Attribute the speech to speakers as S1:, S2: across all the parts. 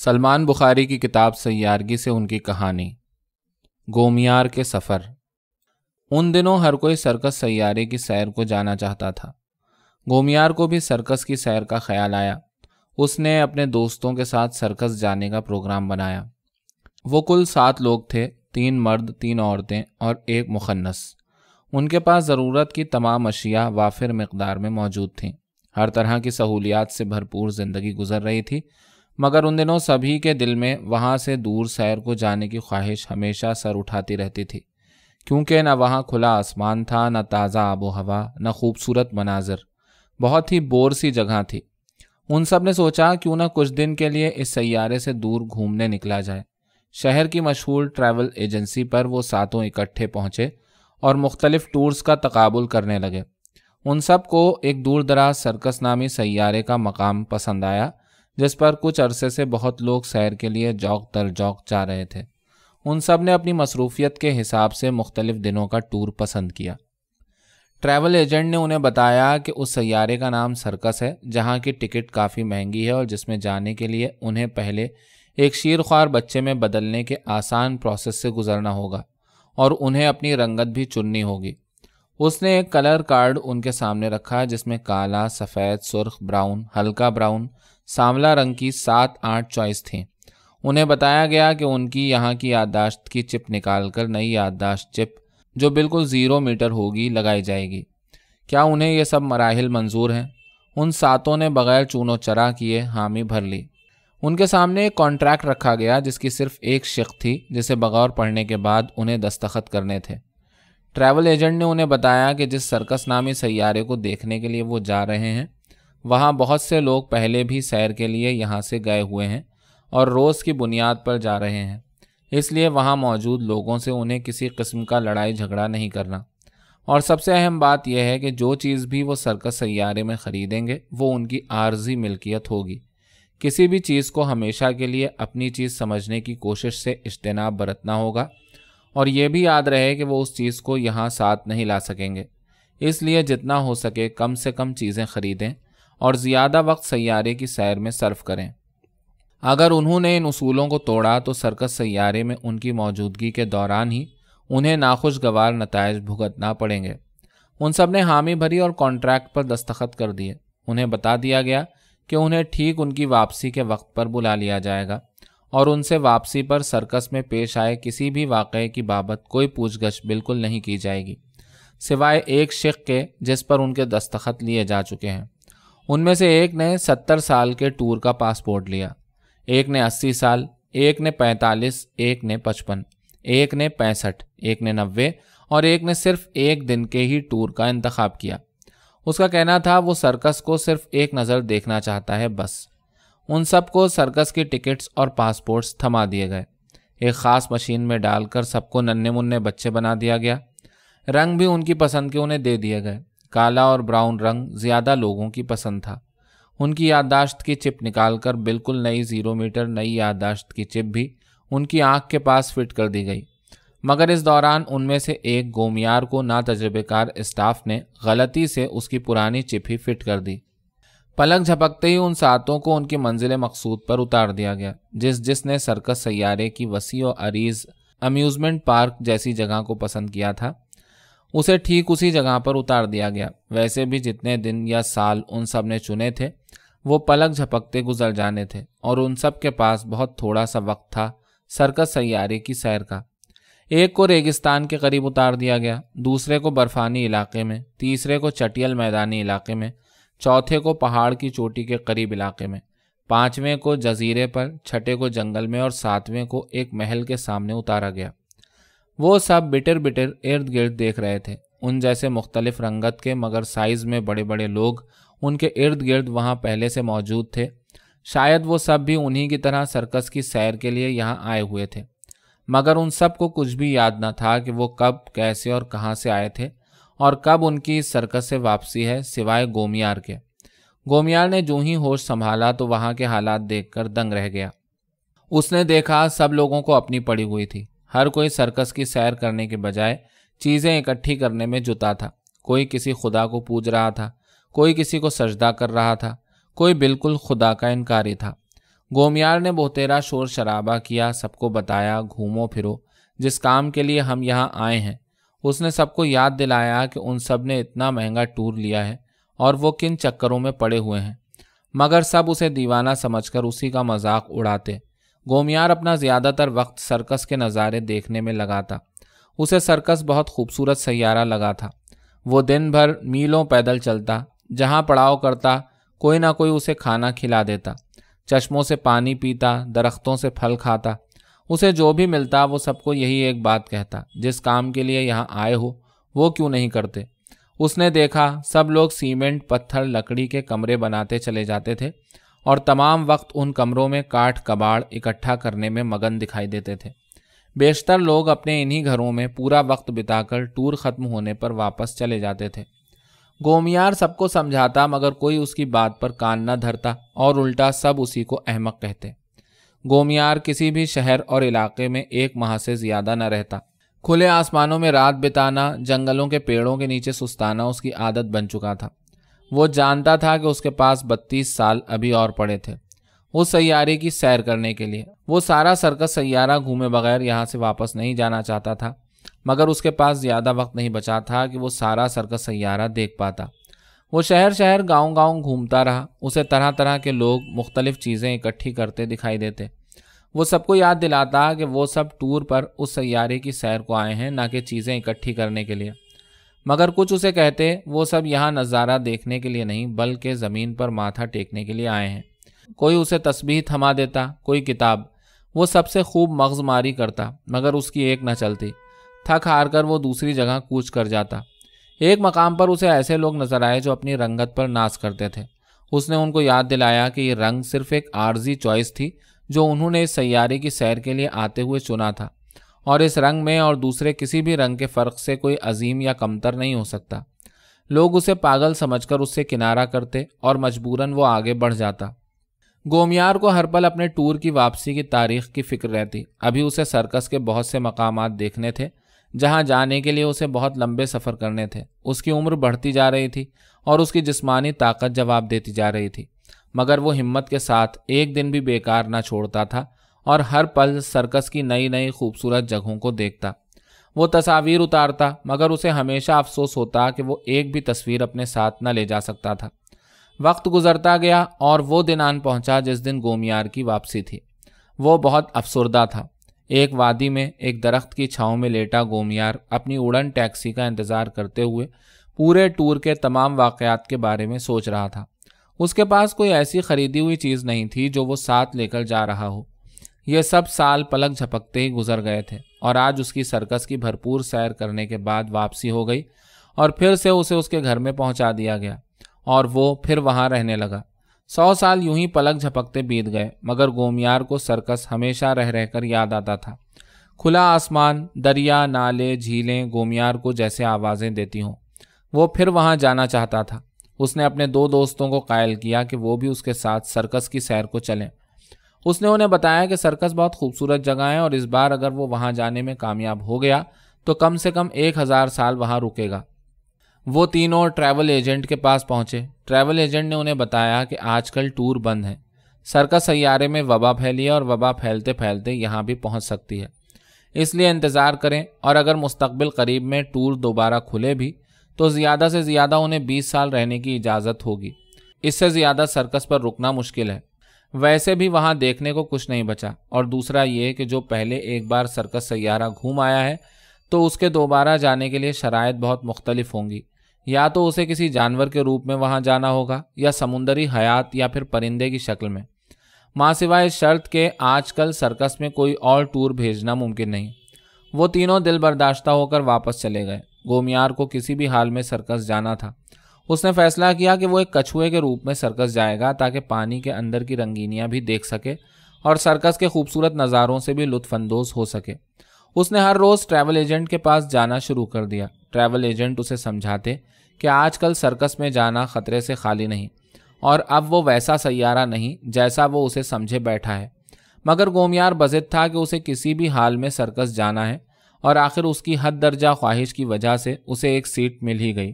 S1: سلمان بخاری کی کتاب سیارگی سے ان کی کہانی۔ گومیار کے سفر۔ ان دنوں ہر کوئی سرکس سیارے کی سیر کو جانا چاہتا تھا۔ گومیار کو بھی سرکس کی سیر کا خیال آیا۔ اس نے اپنے دوستوں کے ساتھ سرکس جانے کا پروگرام بنایا۔ وہ کل 7 لوگ تھے، 3 مرد، 3 عورتیں اور 1 مخنث۔ ان کے پاس ضرورت کی تمام اشیاء وافر مقدار میں موجود تھیں۔ ہر طرح کی سہولیات سے بھرپور زندگی گزر رہی تھی، مگر ان دنوں سبھی کے دل میں وہاں سے دور سیر کو جانے کی خواہش ہمیشہ سر اٹھاتی رہتی تھی، کیونکہ نہ وہاں کھلا آسمان تھا، نہ تازہ آب و ہوا، نہ خوبصورت مناظر۔ بہت ہی بور سی جگہ تھی۔ ان سب نے سوچا کیوں نہ کچھ دن کے لیے اس سیارے سے دور گھومنے نکلا جائے۔ شہر کی مشہور ٹریول ایجنسی پر وہ 7 اکٹھے پہنچے اور مختلف ٹورز کا تقابل کرنے لگے۔ ان سب کو ایک دور دراز سرکس نامی سیارے کا مقام پسند آیا، جس پر کچھ عرصے سے بہت لوگ سیر کے لیے جوق در جوق جا رہے تھے۔ ان سب نے اپنی مصروفیت کے حساب سے مختلف دنوں کا ٹور پسند کیا۔ ٹریول ایجنٹ نے انہیں بتایا کہ اس سیارے کا نام سرکس ہے، جہاں کی ٹکٹ کافی مہنگی ہے اور جس میں جانے کے لیے انہیں پہلے ایک شیرخوار بچے میں بدلنے کے آسان پروسیس سے گزرنا ہوگا اور انہیں اپنی رنگت بھی چننی ہوگی۔ اس نے ایک کلر کارڈ ان کے سامنے رکھا جس میں کالا، سفید، سرخ، براؤن، ہلکا براؤن، سانولا رنگ کی 7-8 چوائس تھیں۔ انہیں بتایا گیا کہ ان کی یہاں کی یادداشت کی چپ نکال کر نئی یادداشت چپ جو بالکل 0 میٹر ہوگی لگائی جائے گی۔ کیا انہیں یہ سب مراحل منظور ہیں؟ ان 7 نے بغیر چون و چرا کیے حامی بھر لی۔ ان کے سامنے ایک کانٹریکٹ رکھا گیا جس کی صرف ایک شق تھی، جسے بغور پڑھنے کے بعد انہیں دستخط کرنے تھے۔ ٹریول ایجنٹ نے انہیں بتایا کہ جس سرکس نامی سیارے کو دیکھنے کے لیے وہ جا رہے ہیں، وہاں بہت سے لوگ پہلے بھی سیر کے لیے یہاں سے گئے ہوئے ہیں اور روز کی بنیاد پر جا رہے ہیں، اس لیے وہاں موجود لوگوں سے انہیں کسی قسم کا لڑائی جھگڑا نہیں کرنا۔ اور سب سے اہم بات یہ ہے کہ جو چیز بھی وہ سرکس سیارے میں خریدیں گے وہ ان کی عارضی ملکیت ہوگی۔ کسی بھی چیز کو ہمیشہ کے لیے اپنی چیز سمجھنے کی کوشش سے اجتناب برتنا ہوگا، اور یہ بھی یاد رہے کہ وہ اس چیز کو یہاں ساتھ نہیں لا سکیں گے، اس لیے جتنا ہو سکے کم سے کم چیزیں خریدیں اور زیادہ وقت سیارے کی سیر میں صرف کریں۔ اگر انہوں نے ان اصولوں کو توڑا تو سرکس سیارے میں ان کی موجودگی کے دوران ہی انہیں ناخوشگوار نتائج بھگتنا پڑیں گے۔ ان سب نے حامی بھری اور کانٹریکٹ پر دستخط کر دیے۔ انہیں بتا دیا گیا کہ انہیں ٹھیک ان کی واپسی کے وقت پر بلا لیا جائے گا اور ان سے واپسی پر سرکس میں پیش آئے کسی بھی واقعے کی بابت کوئی پوچھ گچھ بالکل نہیں کی جائے گی، سوائے ایک شق کے جس پر ان کے دستخط لیے جا چکے ہیں۔ ان میں سے ایک نے 70 سال کے ٹور کا پاسپورٹ لیا، ایک نے 80 سال، ایک نے 45، ایک نے 55، ایک نے 65، ایک نے 90 اور ایک نے صرف 1 دن کے ہی ٹور کا انتخاب کیا۔ اس کا کہنا تھا وہ سرکس کو صرف ایک نظر دیکھنا چاہتا ہے، بس۔ ان سب کو سرکس کی ٹکٹس اور پاسپورٹس تھما دیے گئے۔ ایک خاص مشین میں ڈال کر سب کو ننھے منھے بچے بنا دیا گیا۔ رنگ بھی ان کی پسند کے انہیں دے دیے گئے۔ کالا اور براؤن رنگ زیادہ لوگوں کی پسند تھا۔ ان کی یادداشت کی چپ نکال کر بالکل نئی 0 میٹر نئی یادداشت کی چپ بھی ان کی آنکھ کے پاس فٹ کر دی گئی، مگر اس دوران ان میں سے ایک گومیار کو ناتجربہ کار اسٹاف نے غلطی سے اس کی پرانی چپ ہی فٹ کر دی۔ پلک جھپکتے ہی ان 7 کو ان کی منزل مقصود پر اتار دیا گیا۔ جس نے سرکس سیارے کی وسیع و عریض امیوزمنٹ پارک جیسی جگہ کو پسند کیا تھا، اسے ٹھیک اسی جگہ پر اتار دیا گیا۔ ویسے بھی جتنے دن یا سال ان سب نے چنے تھے وہ پلک جھپکتے گزر جانے تھے، اور ان سب کے پاس بہت تھوڑا سا وقت تھا سرکس سیارے کی سیر کا۔ ایک کو ریگستان کے قریب اتار دیا گیا، دوسرے کو برفانی علاقے میں، تیسرے کو چٹیل میدانی علاقے میں، چوتھے کو پہاڑ کی چوٹی کے قریب علاقے میں، 5ویں کو جزیرے پر، 6ٹھے کو جنگل میں اور 7ویں کو ایک محل کے سامنے اتارا گیا۔ وہ سب بٹر بٹر ارد گرد دیکھ رہے تھے۔ ان جیسے مختلف رنگت کے مگر سائز میں بڑے بڑے لوگ ان کے ارد گرد وہاں پہلے سے موجود تھے۔ شاید وہ سب بھی انہی کی طرح سرکس کی سیر کے لیے یہاں آئے ہوئے تھے، مگر ان سب کو کچھ بھی یاد نہ تھا کہ وہ کب، کیسے اور کہاں سے آئے تھے اور کب ان کی سرکس سے واپسی ہے، سوائے گومیار کے۔ گومیار نے جو ہی ہوش سنبھالا تو وہاں کے حالات دیکھ کر دنگ رہ گیا۔ اس نے دیکھا سب لوگوں کو اپنی پڑی ہوئی تھی۔ ہر کوئی سرکس کی سیر کرنے کے بجائے چیزیں اکٹھی کرنے میں جتا تھا۔ کوئی کسی خدا کو پوج رہا تھا، کوئی کسی کو سجدہ کر رہا تھا، کوئی بالکل خدا کا انکاری تھا۔ गोमियार ने बहुतेरा शोर शराबा किया, सबको बताया घूमो फिरो जिस काम के लिए हम यहाँ आए हैं। उसने सबको याद दिलाया कि उन सब ने इतना महंगा टूर लिया है और वो किन चक्करों में पड़े हुए हैं, मगर सब उसे दीवाना समझकर उसी का मजाक उड़ाते। गोमियार अपना ज़्यादातर वक्त सर्कस के नज़ारे देखने में लगाता। उसे सर्कस बहुत खूबसूरत सैयारा लगा था। वो दिन भर मीलों पैदल चलता, जहाँ पड़ाव करता कोई ना कोई उसे खाना खिला देता, चश्मों से पानी पीता, दरख्तों से फल खाता। उसे जो भी मिलता वो सबको यही एक बात कहता, जिस काम के लिए यहाँ आए हो वो क्यों नहीं करते। उसने देखा सब लोग सीमेंट, पत्थर, लकड़ी के कमरे बनाते चले जाते थे और तमाम वक्त उन कमरों में काठ कबाड़ इकट्ठा करने में मगन दिखाई देते थे। बेशतर लोग अपने इन्हीं घरों में पूरा वक्त बिताकर टूर ख़त्म होने पर वापस चले जाते थे। गोमियार सबको समझाता मगर कोई उसकी बात पर कान न धरता और उल्टा सब उसी को अहमक कहते। गोमियार किसी भी शहर और इलाके में एक माह से ज़्यादा न रहता। खुले आसमानों में रात बिताना, जंगलों के पेड़ों के नीचे सुस्ताना उसकी आदत बन चुका था। वो जानता था कि उसके पास 32 साल अभी और पड़े थे उस सैयारे की सैर करने के लिए। वो सारा सर्कस सैयारा घूमे बगैर यहाँ से वापस नहीं जाना चाहता था, मगर उसके पास ज़्यादा वक्त नहीं बचा था कि वो सारा सर्कस सैयारा देख पाता। वो शहर शहर गांव गांव घूमता रहा। उसे तरह तरह के लोग मुख्तलिफ चीज़ें इकट्ठी करते दिखाई देते। वो सबको याद दिलाता कि वो सब टूर पर उस सैयारे की सैर को आए हैं, ना कि चीज़ें इकट्ठी करने के लिए। मगर कुछ उसे कहते वो सब यहाँ नज़ारा देखने के लिए नहीं बल्कि ज़मीन पर माथा टेकने के लिए आए हैं। कोई उसे तस्बीह थमा देता, कोई किताब। वो सबसे खूब मगज़मारी करता मगर उसकी एक न चलती। थक हार कर वो दूसरी जगह कूच कर जाता। एक मकाम पर उसे ऐसे लोग नजर आए जो अपनी रंगत पर नाज करते थे। उसने उनको याद दिलाया कि ये रंग सिर्फ एक आर्जी चॉइस थी जो उन्होंने इस सैयारे की सैर के लिए आते हुए चुना था, और इस रंग में और दूसरे किसी भी रंग के फ़र्क से कोई अजीम या कमतर नहीं हो सकता। लोग उसे पागल समझकर उससे किनारा करते और मजबूरन वो आगे बढ़ जाता। गोमियार को हर पल अपने टूर की वापसी की तारीख की फिक्र रहती। अभी उसे सर्कस के बहुत से मकामात देखने थे जहां जाने के लिए उसे बहुत लंबे सफ़र करने थे। उसकी उम्र बढ़ती जा रही थी और उसकी जिस्मानी ताकत जवाब देती जा रही थी, मगर वो हिम्मत के साथ एक दिन भी बेकार ना छोड़ता था और हर पल सर्कस की नई नई खूबसूरत जगहों को देखता। वो तस्वीर उतारता मगर उसे हमेशा अफसोस होता कि वो एक भी तस्वीर अपने साथ न ले जा सकता था। वक्त गुजरता गया और वो दिन आन पहुंचा जिस दिन गोमियार की वापसी थी। वो बहुत अफसुर्दा था। एक वादी में एक दरख्त की छांव में लेटा गोमियार अपनी उड़न टैक्सी का इंतज़ार करते हुए पूरे टूर के तमाम वाक़यात के बारे में सोच रहा था। उसके पास कोई ऐसी ख़रीदी हुई चीज़ नहीं थी जो वो साथ लेकर जा रहा हो। ये सब साल पलक झपकते ही गुजर गए थे और आज उसकी सर्कस की भरपूर सैर करने के बाद वापसी हो गई और फिर से उसे उसके घर में पहुंचा दिया गया और वो फिर वहां रहने लगा। 100 साल यूं ही पलक झपकते बीत गए, मगर गोमियार को सर्कस हमेशा रह रहकर याद आता था। खुला आसमान, दरिया, नाले, झीलें गोमियार को जैसे आवाज़ें देती हों। वो फिर वहां जाना चाहता था। उसने अपने 2 दोस्तों को कायल किया कि वो भी उसके साथ सर्कस की सैर को चलें। उसने उन्हें बताया कि सर्कस बहुत खूबसूरत जगह है और इस बार अगर वो वहां जाने में कामयाब हो गया तो कम से कम 1000 साल वहां रुकेगा। वो तीनों ट्रैवल एजेंट के पास पहुंचे। ट्रैवल एजेंट ने उन्हें बताया कि आजकल टूर बंद है। सर्कस सैयारे में वबा फैली है और वबा फैलते फैलते यहाँ भी पहुंच सकती है, इसलिए इंतज़ार करें और अगर मुस्तकबिल करीब में टूर दोबारा खुले भी तो ज़्यादा से ज़्यादा उन्हें 20 साल रहने की इजाज़त होगी। इससे ज़्यादा सर्कस पर रुकना मुश्किल है। वैसे भी वहाँ देखने को कुछ नहीं बचा, और दूसरा ये कि जो पहले एक बार सर्कस सैयारा घूम आया है तो उसके दोबारा जाने के लिए शराइत बहुत मुख्तलिफ होंगी। या तो उसे किसी जानवर के रूप में वहाँ जाना होगा या समुंदरी हयात या फिर परिंदे की शक्ल में। माँ सिवाय इस शर्त के आजकल सर्कस में कोई और टूर भेजना मुमकिन नहीं। वो तीनों दिल बर्दाश्ता होकर वापस चले गए। गोमियार को किसी भी हाल में सर्कस जाना था। उसने फैसला किया कि वो एक कछुए के रूप में सर्कस जाएगा ताकि पानी के अंदर की रंगीनियां भी देख सके और सर्कस के खूबसूरत नज़ारों से भी लुत्फानंदोज हो सके। उसने हर रोज़ ट्रैवल एजेंट के पास जाना शुरू कर दिया। ट्रैवल एजेंट उसे समझाते कि आजकल सर्कस में जाना ख़तरे से खाली नहीं और अब वो वैसा सैयारा नहीं जैसा वो उसे समझे बैठा है। मगर गोमियार बज़िद था कि उसे किसी भी हाल में सर्कस जाना है और आखिर उसकी हद दर्जा ख्वाहिश की वजह से उसे एक सीट मिल ही गई।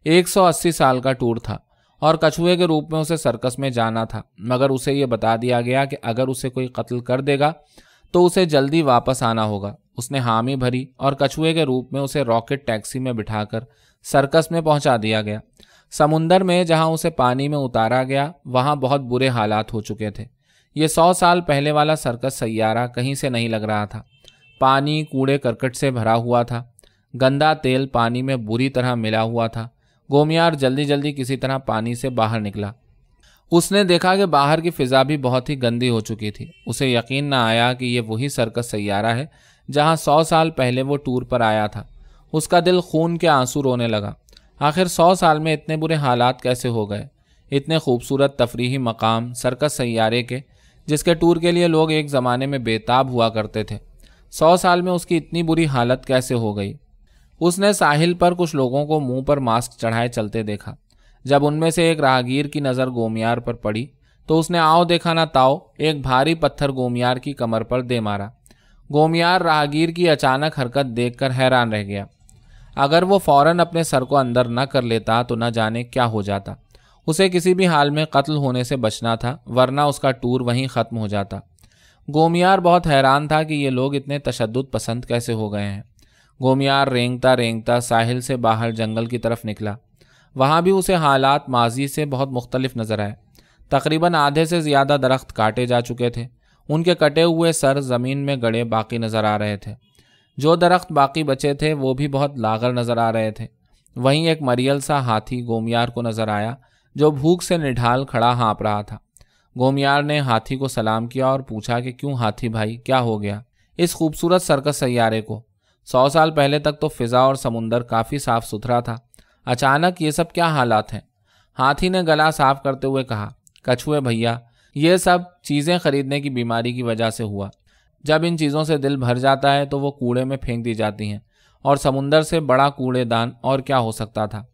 S1: 180 साल का टूर था और कछुए के रूप में उसे सर्कस में जाना था, मगर उसे ये बता दिया गया कि अगर उसे कोई कत्ल कर देगा तो उसे जल्दी वापस आना होगा। उसने हामी भरी और कछुए के रूप में उसे रॉकेट टैक्सी में बिठाकर सर्कस में पहुंचा दिया गया। समुंदर में जहां उसे पानी में उतारा गया वहां बहुत बुरे हालात हो चुके थे। ये 100 साल पहले वाला सर्कस सैयारा कहीं से नहीं लग रहा था। पानी कूड़े करकट से भरा हुआ था, गंदा तेल पानी में बुरी तरह मिला हुआ था। गोमियार जल्दी जल्दी किसी तरह पानी से बाहर निकला। उसने देखा कि बाहर की फिजा भी बहुत ही गंदी हो चुकी थी। उसे यकीन न आया कि ये वही सर्कस सैयारा है जहां 100 साल पहले वो टूर पर आया था। उसका दिल खून के आंसू रोने लगा। आखिर 100 साल में इतने बुरे हालात कैसे हो गए? इतने खूबसूरत तफरीही मकाम सर्कस सैयारे के, जिसके टूर के लिए लोग एक ज़माने में बेताब हुआ करते थे, 100 साल में उसकी इतनी बुरी हालत कैसे हो गई? उसने साहिल पर कुछ लोगों को मुंह पर मास्क चढ़ाए चलते देखा। जब उनमें से एक राहगीर की नज़र गोमियार पर पड़ी तो उसने आओ देखा ना ताओ एक भारी पत्थर गोमियार की कमर पर दे मारा। गोमियार राहगीर की अचानक हरकत देखकर हैरान रह गया। अगर वो फौरन अपने सर को अंदर न कर लेता तो न जाने क्या हो जाता। उसे किसी भी हाल में कत्ल होने से बचना था, वरना उसका टूर वहीं ख़त्म हो जाता। गोमियार बहुत हैरान था कि ये लोग इतने तशद्दुद पसंद कैसे हो गए हैं। गोमियार रेंगता रेंगता साहिल से बाहर जंगल की तरफ निकला। वहाँ भी उसे हालात माजी से बहुत मुख्तलिफ नजर आए। तकरीबन आधे से ज़्यादा दरख्त काटे जा चुके थे। उनके कटे हुए सर ज़मीन में गड़े बाकी नज़र आ रहे थे। जो दरख्त बाकी बचे थे वो भी बहुत लागर नज़र आ रहे थे। वहीं एक मरियल सा हाथी गोमियार को नज़र आया जो भूख से निढाल खड़ा हाँप रहा था। गोमियार ने हाथी को सलाम किया और पूछा कि क्यों हाथी भाई, क्या हो गया इस खूबसूरत सर्कस सैयारे को? 100 साल पहले तक तो फिज़ा और समुंदर काफ़ी साफ़ सुथरा था, अचानक ये सब क्या हालात हैं? हाथी ने गला साफ करते हुए कहा, कछुए भैया, ये सब चीज़ें खरीदने की बीमारी की वजह से हुआ। जब इन चीज़ों से दिल भर जाता है तो वो कूड़े में फेंक दी जाती हैं, और समुंदर से बड़ा कूड़ेदान और क्या हो सकता था।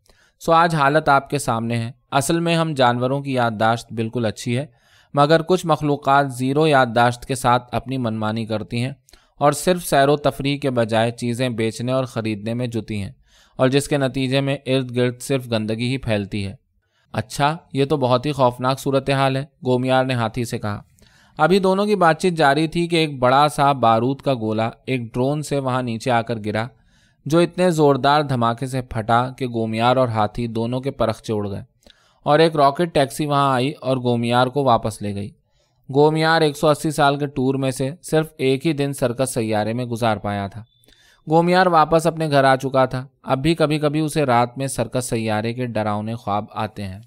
S1: सो आज हालत आपके सामने है। असल में हम जानवरों की याददाश्त बिल्कुल अच्छी है, मगर कुछ मखलूक़ात ज़ीरो याददाश्त के साथ अपनी मनमानी करती हैं और सिर्फ सैरो तफरीह के बजाय चीज़ें बेचने और ख़रीदने में जुटी हैं, और जिसके नतीजे में इर्द गिर्द सिर्फ गंदगी ही फैलती है। अच्छा, ये तो बहुत ही खौफनाक सूरत हाल है, गोमियार ने हाथी से कहा। अभी दोनों की बातचीत जारी थी कि एक बड़ा सा बारूद का गोला एक ड्रोन से वहां नीचे आकर गिरा, जो इतने ज़ोरदार धमाके से फटा कि गोमियार और हाथी दोनों के परखचे उड़ गए, और एक रॉकेट टैक्सी वहां आई और गोमियार को वापस ले गई। गोमियार 180 साल के टूर में से सिर्फ एक ही दिन सर्कस सैयारे में गुजार पाया था। गोमियार वापस अपने घर आ चुका था। अब भी कभी कभी उसे रात में सर्कस सैयारे के डरावने ख्वाब आते हैं।